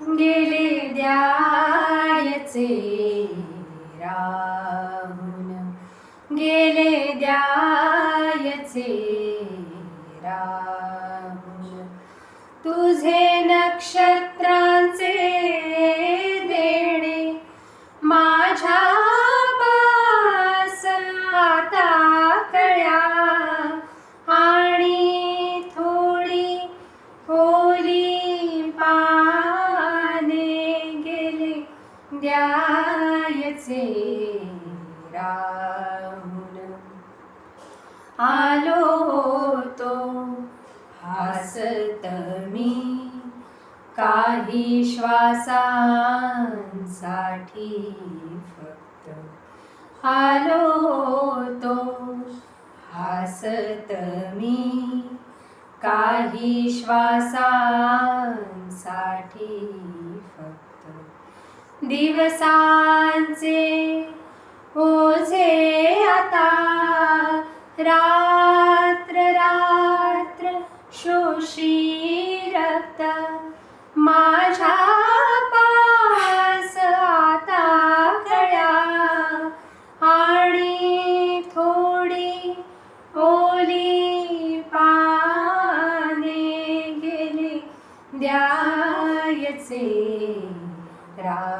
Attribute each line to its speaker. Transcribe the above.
Speaker 1: गेले द्यायचे राहून, गेले द्यायचे राहून. तुझे नक्षत्रांचे देणे माझ्या पास आता कळ्या, आणि थोडी ओली पाने गेले द्यायचे राहून. आलो होतो हासत मी काही श्वासांसाठी फक्त, आलो होतो हासत मी काही श्वासांसाठी फक्त. दिवसांचे ओझे आता रात्र रात्र शोषी रक्त, माझ्या पास आता कळ्या, आणि थोडी ओली पाने गेले द्यायचे राहून.